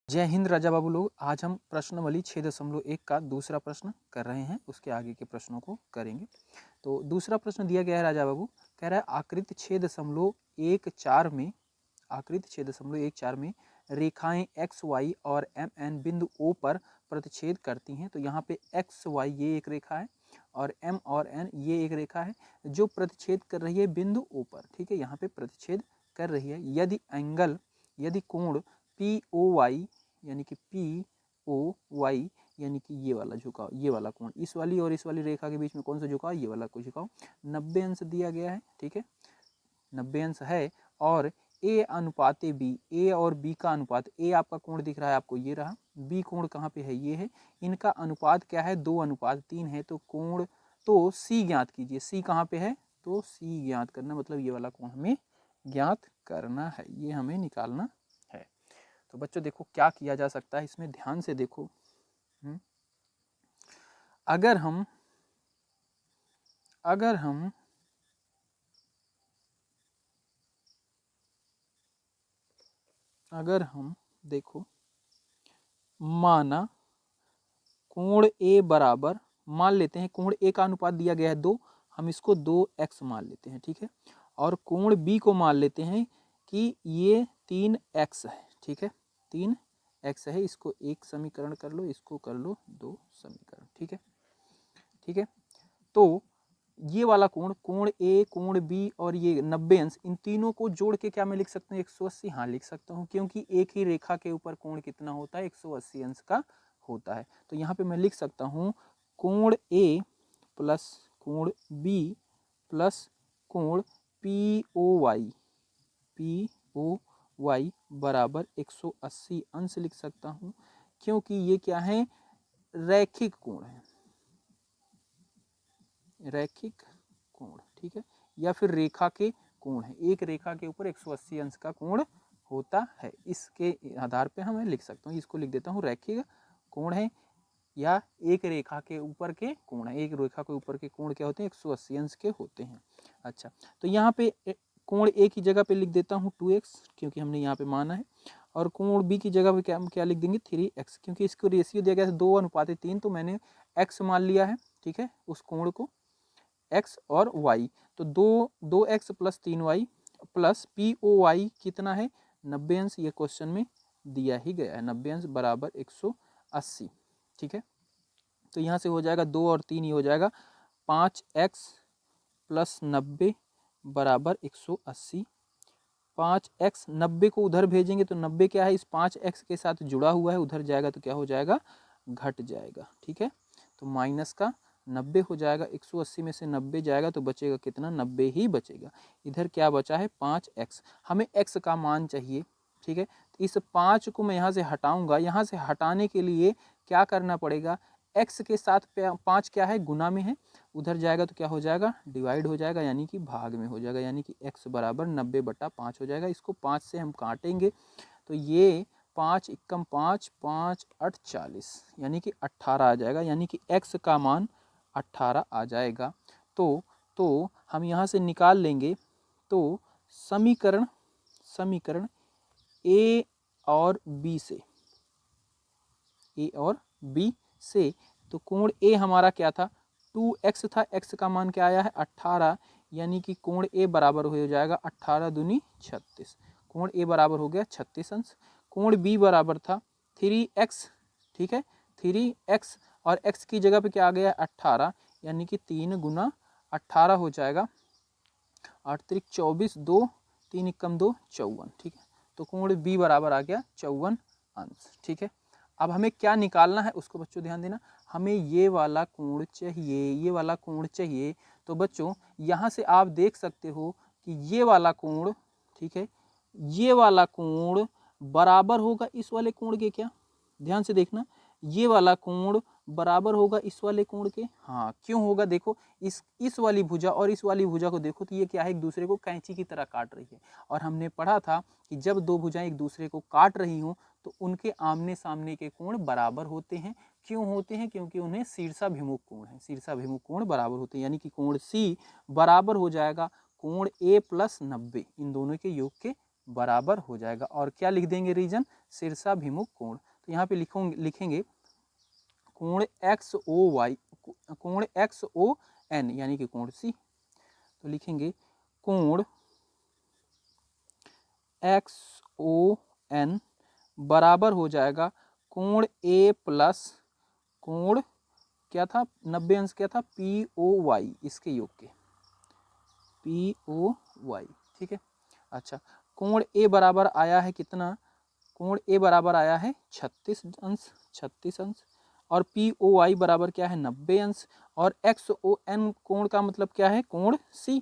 जय हिंद राजा बाबू लोग। आज हम प्रश्नावली 6.1 का दूसरा प्रश्न कर रहे हैं, उसके आगे के प्रश्नों को करेंगे। तो दूसरा प्रश्न दिया गया है राजा बाबू, कह रहा है आकृति 6.14 में रेखाएं एक्स वाई और एम एन बिंदु ओ पर प्रतिच्छेद करती हैं। तो यहाँ पे एक्स वाई ये एक रेखा है और एम और एन ये एक रेखा है जो प्रतिच्छेद कर रही है बिंदु ओ पर। ठीक है, यहाँ पे प्रतिच्छेद कर रही है। यदि कोण पी ओ वाई यानी कि पी ओ वाई यानी कि ये वाला झुकाव, ये वाला कोण, इस वाली और इस वाली रेखा के बीच में कौन सा झुकाव, ये वाला को झुकाव 90 अंश दिया गया है। ठीक है, 90 अंश है। और ए अनुपात बी, ए और बी का अनुपात, ए आपका कोण दिख रहा है आपको, ये रहा। बी कोण कहाँ पे है, ये है। इनका अनुपात क्या है, 2:3 है। तो कोण, तो सी ज्ञात कीजिए। सी कहाँ पे है, तो सी ज्ञात करना, मतलब ये वाला कोण हमें ज्ञात करना है, ये हमें निकालना है। तो बच्चों देखो क्या किया जा सकता है इसमें, ध्यान से देखो। अगर हम देखो, माना कोण ए बराबर, मान लेते हैं कोण ए का अनुपात दिया गया है 2, हम इसको 2x मान लेते हैं। ठीक है, और कोण बी को मान लेते हैं कि ये 3x है। ठीक है, 3x है। इसको एक समीकरण कर लो, इसको कर लो 2 समीकरण। ठीक है, ठीक है। तो ये वाला कोण, कोण ए, कोण बी और ये 90 अंश, इन तीनों को जोड़ के क्या मैं लिख सकता हूँ, 180। हाँ लिख सकता हूँ, क्योंकि एक ही रेखा के ऊपर कोण कितना होता है, 180 अंश का होता है। तो यहाँ पे मैं लिख सकता हूँ कोण ए प्लस कोण बी प्लस कोण पी ओ वाई बराबर 180 अंश लिख सकता हूँ, क्योंकि ये क्या है, रैखिक कोण है, रैखिक कोण। ठीक है, या फिर रेखा के कोण है, एक रेखा के ऊपर 180 अंश का कोण होता है। इसके आधार पे हमें लिख सकता हूँ, इसको लिख देता हूँ रैखिक कोण है या एक रेखा के ऊपर के कोण है। एक रेखा के ऊपर के कोण क्या होते हैं, 180 अंश के होते हैं। अच्छा, तो यहाँ पे कोण ए की जगह पे लिख देता हूँ 2x, क्योंकि हमने यहाँ पे माना है। और कोण बी की जगह पे क्या लिख देंगे 3x, क्योंकि इसको रेशियो दिया गया है 2:3, तो मैंने x मान लिया है। ठीक है, उस कोण को x और y, तो 2x plus 3y plus P O Y कितना है, 90 अंश। ये क्वेश्चन में दिया ही गया है, 90 अंश बराबर 180। ठीक है, तो यहाँ से हो जाएगा 2 और 3 ही हो जाएगा, 5x प्लस 90 बराबर 180। 5x, 90 को उधर भेजेंगे तो 90 क्या है, इस 5x के साथ जुड़ा हुआ है, उधर जाएगा तो क्या हो जाएगा, घट जाएगा। ठीक है, तो माइनस का 90 हो जाएगा, 180 में से 90 जाएगा तो बचेगा कितना, 90 ही बचेगा। इधर क्या बचा है 5x, हमें x का मान चाहिए। ठीक है, तो इस 5 को मैं यहाँ से हटाऊंगा, यहाँ से हटाने के लिए क्या करना पड़ेगा, x के साथ 5 क्या है, गुना में है, उधर जाएगा तो क्या हो जाएगा, डिवाइड हो जाएगा, यानी कि भाग में हो जाएगा, यानी कि x बराबर 90/5 हो जाएगा। इसको 5 से हम काटेंगे तो ये 5 एकम 5, 5 8 40, यानी कि 18 आ जाएगा, यानी कि x का मान 18 आ जाएगा। तो हम यहाँ से निकाल लेंगे, तो समीकरण a और b से, तो कोण a हमारा क्या था, 2x था, x का मान क्या आया है 18, यानी कि कोण a बराबर हो जाएगा 18 दूनी 36, कोण a बराबर हो गया 36 अंश। कोण b बराबर था 3x। ठीक है, 3x और x की जगह पे क्या आ गया 18, यानी कि 3 गुना 18 हो जाएगा, 8 त्रिक 24, 2 3 एकम 2 54। ठीक है, तो कोण b बराबर आ गया 54 अंश। ठीक है, अब हमें क्या निकालना है उसको बच्चों ध्यान देना, हमें ये वाला कोण चाहिए, ये वाला कोण चाहिए। तो बच्चों यहाँ से आप देख सकते हो कि ये वाला कोण, ठीक है, ये वाला कोण बराबर होगा इस वाले कोण के, क्या ध्यान से देखना, ये वाला कोण बराबर होगा इस वाले कोण के। हाँ, क्यों होगा, देखो इस वाली भुजा और इस वाली भुजा को देखो, तो ये क्या है, एक दूसरे को कैंची की तरह काट रही है। और हमने पढ़ा था कि जब दो भुजाएं एक दूसरे को काट रही हों तो उनके आमने सामने के कोण बराबर होते हैं। क्यों होते हैं, क्योंकि उन्हें शीर्षाभिमुख कोण है, शीर्षाभिमुख कोण बराबर होते हैं, यानी कि कोण सी बराबर हो जाएगा कोण ए प्लस 90, इन दोनों के योग के बराबर हो जाएगा। और क्या लिख देंगे रीजन, शीर्षाभिमुख कोण। तो यहाँ पे लिखेंगे कोण XON यानी कि कोण सी। तो लिखेंगे कोण XON बराबर हो जाएगा कोण A प्लस कोण क्या था 90 अंश क्या था POY इसके योग के POY। ठीक है। अच्छा कोण A बराबर आया है कितना, कोण A बराबर आया है 36 अंश और POY बराबर क्या है 90 अंश और XON कोण का मतलब क्या है कोण C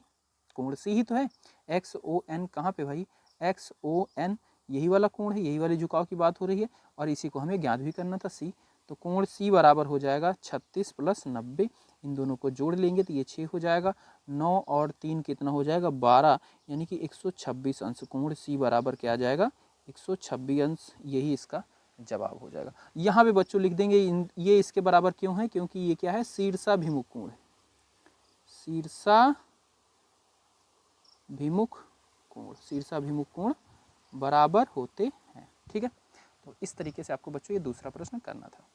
ही तो है। XON कहाँ पे भाई, XON यही वाला कोण है, यही वाले झुकाव की बात हो रही है और इसी को हमें ज्ञात भी करना था C। तो कोण C बराबर हो जाएगा 36 प्लस 90, इन दोनों को जोड़ लेंगे तो ये 6 हो जाएगा, 9 और 3 कितना हो जाएगा 12 यानी कि 126 अंश। कोण C बराबर क्या आ जाएगा 126 अंश, यही इसका जवाब हो जाएगा। यहाँ पे बच्चों लिख देंगे ये इसके बराबर क्यों है, क्योंकि ये क्या है शीर्षाभिमुख कोण है, शीर्षाभिमुख कोण बराबर होते हैं। ठीक है। तो इस तरीके से आपको बच्चों ये दूसरा प्रश्न करना था।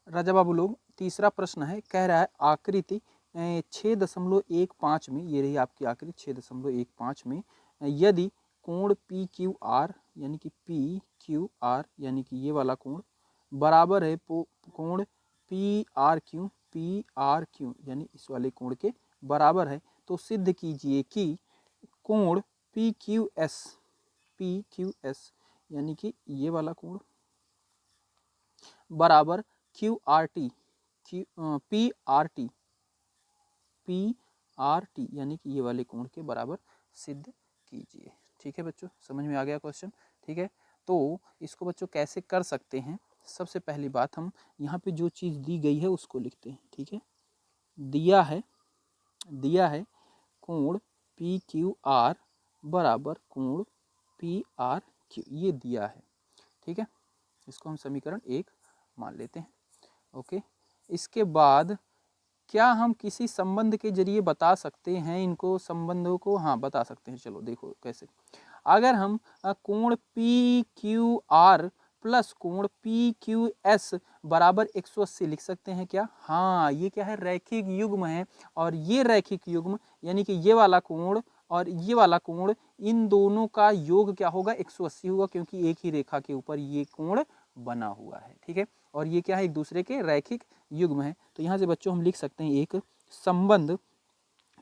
राजा बाबू लोग तीसरा प्रश्न है, कह रहा है आकृति 6.15 में, ये रही आपकी आकृति 6.15 में, यदि कोण PQR यानी कि PQR यानी कि ये वाला कोण बराबर है कोण PRQ यानी इस वाले कोण के बराबर है, तो सिद्ध कीजिए कि कोण PQS यानी कि ये वाला कोण बराबर PRT यानी कि ये वाले कोण के बराबर सिद्ध कीजिए। ठीक है बच्चों, समझ में आ गया क्वेश्चन। ठीक है, तो इसको बच्चों कैसे कर सकते हैं, सबसे पहली बात हम यहाँ पे जो चीज़ दी गई है उसको लिखते हैं। ठीक है, दिया है कोण PQR बराबर कोण PRQ, ये दिया है। ठीक है, इसको हम समीकरण 1 मान लेते हैं। ओके, इसके बाद क्या हम किसी संबंध के जरिए बता सकते हैं इनको संबंधों को, हाँ बता सकते हैं। चलो देखो कैसे, अगर हम कोण PQR प्लस कोण PQS बराबर 180 लिख सकते हैं क्या, हाँ ये क्या है रैखिक युग्म है, और ये रैखिक युग्म यानी कि ये वाला कोण और ये वाला कोण, इन दोनों का योग क्या होगा 180 होगा, क्योंकि एक ही रेखा के ऊपर ये कोण बना हुआ है। ठीक है, और ये क्या है एक दूसरे के रैखिक युग्म है। तो यहाँ से बच्चों हम लिख सकते हैं एक संबंध,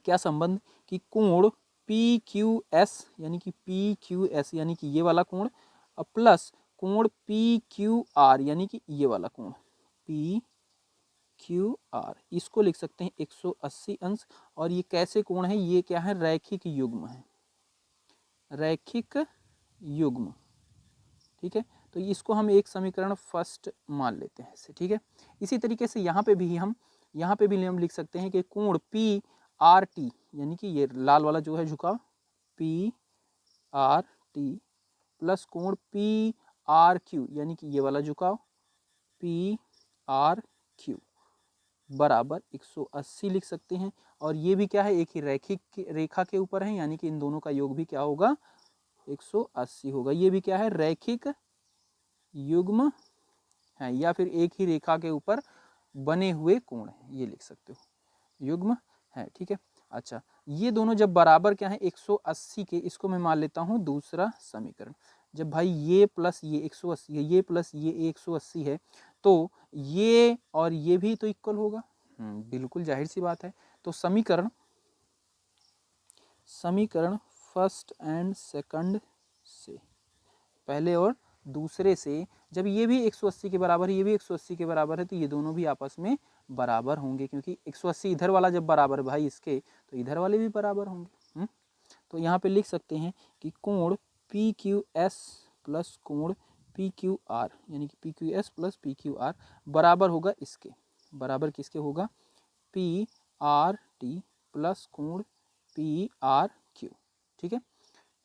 क्या संबंध कि कोण PQS यानी कि ये वाला कोण प्लस कोण PQR यानी कि ये वाला कोण PQR, इसको लिख सकते हैं 180 अंश। और ये कैसे कोण है, ये क्या है रैखिक युग्म है, रैखिक युग्म। ठीक है, तो इसको हम एक समीकरण फर्स्ट मान लेते हैं इससे। ठीक है, इसी तरीके से यहाँ पे भी हम लिख सकते हैं कि कोण PRT यानी कि ये लाल वाला जो है झुकाव PRT प्लस कोण PRQ यानी कि ये वाला झुकाव PRQ बराबर 180 लिख सकते हैं। और ये भी क्या है एक ही रैखिक रेखा के ऊपर है, यानी कि इन दोनों का योग भी क्या होगा 180 होगा। ये भी क्या है रैखिक युग्म है, या फिर एक ही रेखा के ऊपर बने हुए कोण है, ये लिख सकते हो युग्म है। ठीक है, अच्छा ये दोनों जब बराबर क्या है 180 के, इसको मैं मान लेता हूँ दूसरा समीकरण। जब भाई ये प्लस ये 180 है, ये प्लस ये 180 है, तो ये और ये भी तो इक्वल होगा। बिल्कुल जाहिर सी बात है। तो समीकरण फर्स्ट एंड सेकंड से, पहले और दूसरे से, जब ये भी 180 के बराबर है, ये भी 180 के बराबर है, तो ये दोनों भी आपस में बराबर होंगे, क्योंकि 180 इधर वाला जब बराबर भाई इसके, तो इधर वाले भी बराबर होंगे। तो यहाँ पे लिख सकते हैं कि कोण PQS प्लस कोण PQR यानी कि PQS प्लस PQR बराबर होगा इसके, बराबर किसके होगा PRT प्लस कोण PRQ। ठीक है,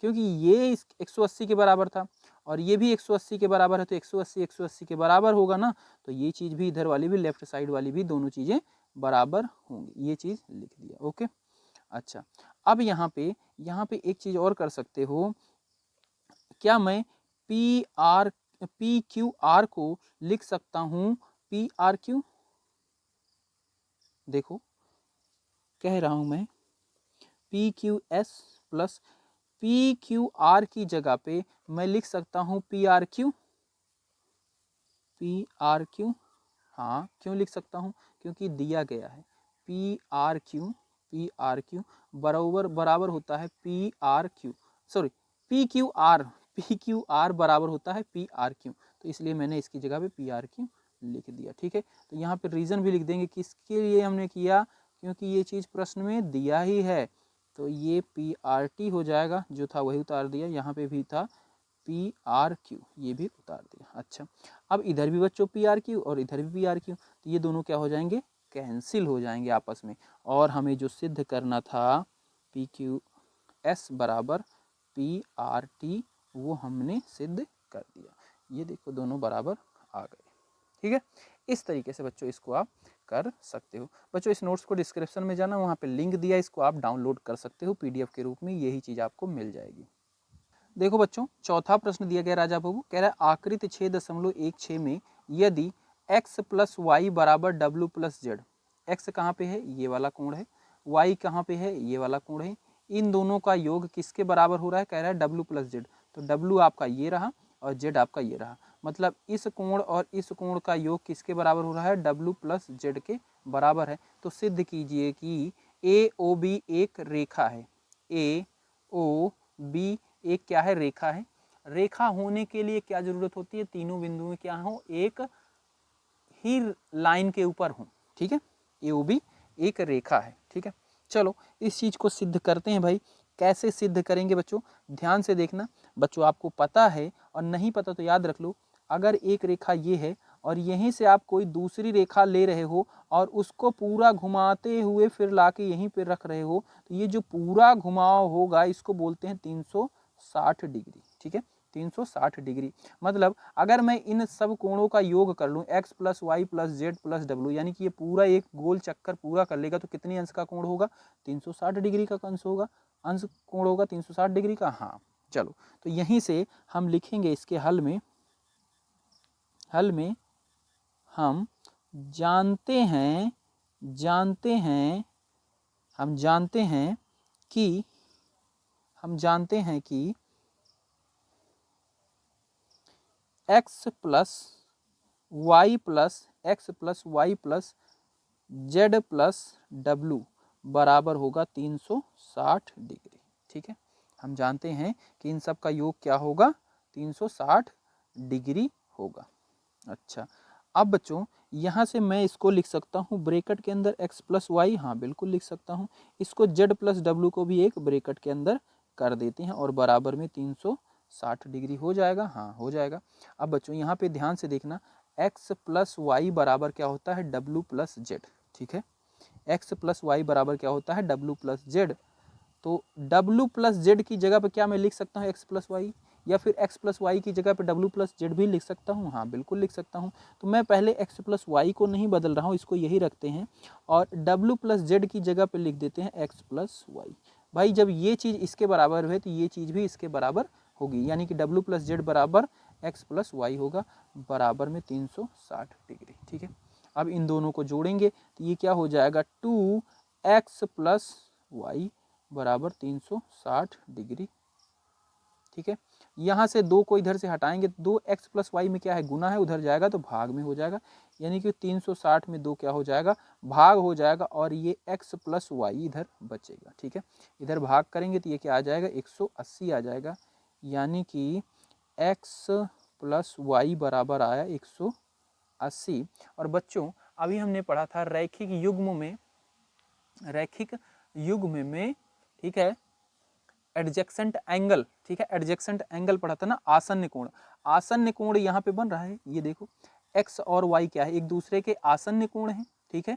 क्योंकि ये 180 के बराबर था और ये भी 180 के बराबर है, तो 180 के बराबर होगा ना, तो ये चीज़ भी इधर वाली भी लेफ्ट साइड वाली भी दोनों चीज़ें बराबर होंगी, ये चीज़ लिख दिया। ओके, अच्छा अब यहाँ पे एक चीज और कर सकते हो, क्या मैं पी क्यू आर को लिख सकता हूं पी आर क्यू? देखो कह रहा हूं मैं P Q S plus P Q R की जगह पे मैं लिख सकता हूं P R Q. P R Q, हाँ क्यों लिख सकता हूं? क्योंकि दिया गया है पी आर क्यू बराबर बराबर होता है P R Q, sorry P Q R बराबर होता है पी आर क्यू, तो इसलिए मैंने इसकी जगह पे पी आर क्यू लिख दिया। ठीक है, तो यहाँ पे रीजन भी लिख देंगे किसके लिए हमने किया, क्योंकि ये चीज प्रश्न में दिया ही है, तो ये पी आर टी हो जाएगा, जो था वही उतार दिया, यहाँ पे भी था पी आर क्यू, ये भी उतार दिया। अच्छा, अब इधर भी बच्चों पी आर क्यू और इधर भी पी आर क्यू, तो ये दोनों क्या हो जाएंगे, कैंसिल हो जाएंगे आपस में, और हमें जो सिद्ध करना था पी क्यू एस बराबर पी आर टी, वो हमने सिद्ध कर दिया। ये देखो दोनों बराबर आ गए। ठीक है, इस तरीके से बच्चों इसको आप कर सकते हो। बच्चों इस नोट्स को डिस्क्रिप्शन में जाना, वहाँ पे लिंक दिया, इसको आप डाउनलोड कर सकते हो पीडीएफ के रूप में, यही चीज़ आपको मिल जाएगी। देखो बच्चों चौथा प्रश्न दिया गया राजा बाबू, कह रहा है आकृति 6.16 में यदि x प्लस वाई बराबर w प्लस जेड, एक्स कहाँ पे है, ये वाला कोण है, y कहाँ पे है, ये वाला कोण है, इन दोनों का योग किसके बराबर हो रहा है, कह रहा है w प्लस जेड, तो w आपका ये रहा और z आपका ये रहा, मतलब इस कोण और इस कोण का योग किसके बराबर हो रहा है, w प्लस जेड के बराबर है। तो सिद्ध कीजिए कि ए ओ बी एक रेखा है, ए ओ बी एक क्या है, रेखा है। रेखा होने के लिए क्या जरूरत होती है, तीनों बिंदुएं क्या हो, एक ही लाइन के ऊपर हो। ठीक है, ए ओ बी एक रेखा है। ठीक है, चलो इस चीज को सिद्ध करते हैं भाई। कैसे सिद्ध करेंगे बच्चों, ध्यान से देखना। बच्चों आपको पता है और नहीं पता तो याद रख लो, अगर एक रेखा ये है और यहीं से आप कोई दूसरी रेखा ले रहे हो और उसको पूरा घुमाते हुए फिर लाके यहीं पे रख रहे हो, तो ये जो पूरा घुमाव होगा इसको बोलते हैं 360 डिग्री। ठीक है, 360 डिग्री, मतलब अगर मैं इन सब कोणों का योग कर लूँ x plus y plus z plus डब्ल्यू, यानी कि ये पूरा एक गोल चक्कर पूरा कर लेगा, तो कितने अंश का कोण होगा, 360 डिग्री का अंश होगा, अंश कोण होगा 360 डिग्री का। हाँ चलो, तो यहीं से हम लिखेंगे इसके हल में हम जानते हैं कि x plus y plus z plus डब्लू बराबर होगा 360 डिग्री। ठीक है, हम जानते हैं कि इन सब का योग क्या होगा, 360 डिग्री होगा। अच्छा, अब बच्चों यहाँ से मैं इसको लिख सकता हूँ ब्रैकेट के अंदर x प्लस वाई, हाँ बिल्कुल लिख सकता हूँ। इसको z प्लस डब्लू को भी एक ब्रैकेट के अंदर कर देते हैं और बराबर में 360 डिग्री हो जाएगा। हाँ हो जाएगा। अब बच्चों यहाँ पे ध्यान से देखना, x प्लस वाई बराबर क्या होता है, w प्लस जेड। ठीक है, x प्लस वाई बराबर क्या होता है, w प्लस जेड। तो w प्लस जेड की जगह पे क्या मैं लिख सकता हूँ, x प्लस वाई, या फिर x प्लस वाई की जगह पे w प्लस जेड भी लिख सकता हूँ, हाँ बिल्कुल लिख सकता हूँ। तो मैं पहले x प्लस वाई को नहीं बदल रहा हूँ, इसको यही रखते हैं और w प्लस जेड की जगह पे लिख देते हैं x प्लस वाई। भाई जब ये चीज़ इसके बराबर है तो ये चीज़ भी इसके बराबर होगी, यानी कि w प्लस जेड बराबर x प्लस वाई होगा, बराबर में 360 डिग्री। ठीक है, अब इन दोनों को जोड़ेंगे तो ये क्या हो जाएगा, 2x प्लस वाई बराबर 360 डिग्री। ठीक है, यहाँ से 2 को इधर से हटाएंगे, 2x प्लस वाई में क्या है, गुना है, उधर जाएगा तो भाग में हो जाएगा, यानी कि 360 में 2 क्या हो जाएगा, भाग हो जाएगा, और ये x प्लस वाई इधर बचेगा। ठीक है, इधर भाग करेंगे तो ये क्या आ जाएगा, 180 आ जाएगा, यानी कि x प्लस वाई बराबर आया 180। और बच्चों अभी हमने पढ़ा था रैखिक युग्म में, ठीक है, एडजेक्सेंट एंगल, ठीक है, एडजेक्सेंट एंगल पढ़ा था ना, आसन्न कोण। आसन्न कोण यहाँ पे बन रहा है, ये देखो x और y क्या है, एक दूसरे के आसन्न कोण है। ठीक है,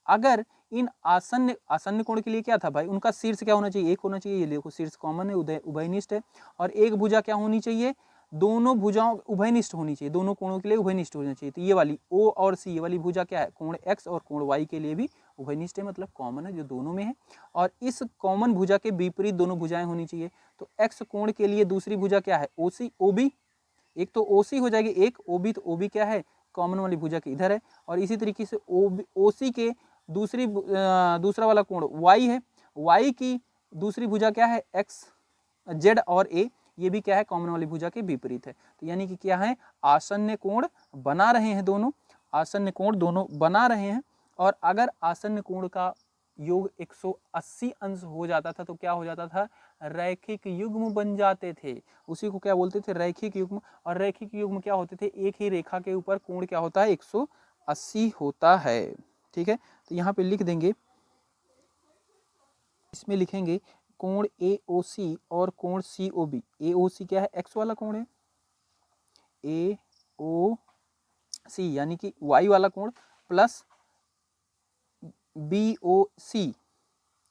अगर इन आसन्न कोण के लिए क्या था भाई, उनका शीर्ष क्या होना चाहिए, एक होना चाहिए, ये देखो शीर्ष कॉमन है, उभयनिष्ठ है, और एक भुजा क्या होनी चाहिए, दोनों भुजाओं उभयनिष्ठ होनी चाहिए, दोनों कोणों के लिए उभयनिष्ठ होना चाहिए। तो ये वाली O और C, ये वाली भुजा क्या है, कोण x और कोण y के लिए भी उभयनिष्ठ है मतलब कॉमन है, जो दोनों में है। और इस कॉमन भुजा के विपरीत दोनों भुजाएं होनी चाहिए। तो एक्स कोण के लिए दूसरी भुजा क्या है, ओसी ओबी। एक तो ओसी हो जाएगी, एक ओबी, तो ओबी क्या है, कॉमन वाली भुजा के इधर है। और इसी तरीके से ओसी के दूसरा वाला कोण वाई है, वाई की दूसरी भुजा क्या है, एक्स जेड और ए, ये भी क्या है, कॉमन वाली भुजा के विपरीत है। तो यानी कि क्या है, आसन्न कोण बना रहे हैं दोनों, आसन्न कोण दोनों बना रहे हैं। और अगर आसन्न कोण का योग 180 अंश हो जाता था तो क्या हो जाता था, रैखिक युग्म बन जाते थे। उसी को क्या बोलते थे, रैखिक युग्म। और रैखिक युग्म क्या होते थे, एक ही रेखा के ऊपर कोण क्या होता है, 180 होता है। ठीक है, तो यहाँ पे लिख देंगे, इसमें लिखेंगे कोण AOC और कोण COB। AOC क्या है, एक्स वाला कोण है, AOC यानी कि वाई वाला कोण, प्लस BOC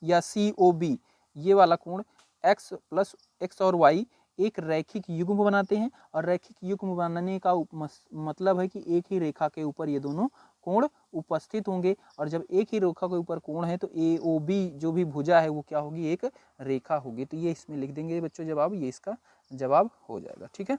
या COB ये वाला कोण, x प्लस एक्स और y एक रैखिक युग्म बनाते हैं। और रैखिक युग्म बनाने का मतलब है कि एक ही रेखा के ऊपर ये दोनों कोण उपस्थित होंगे। और जब एक ही रेखा के ऊपर कोण है तो AOB जो भी भुजा है वो क्या होगी, एक रेखा होगी। तो ये इसमें लिख देंगे बच्चों जवाब, ये इसका जवाब हो जाएगा। ठीक है।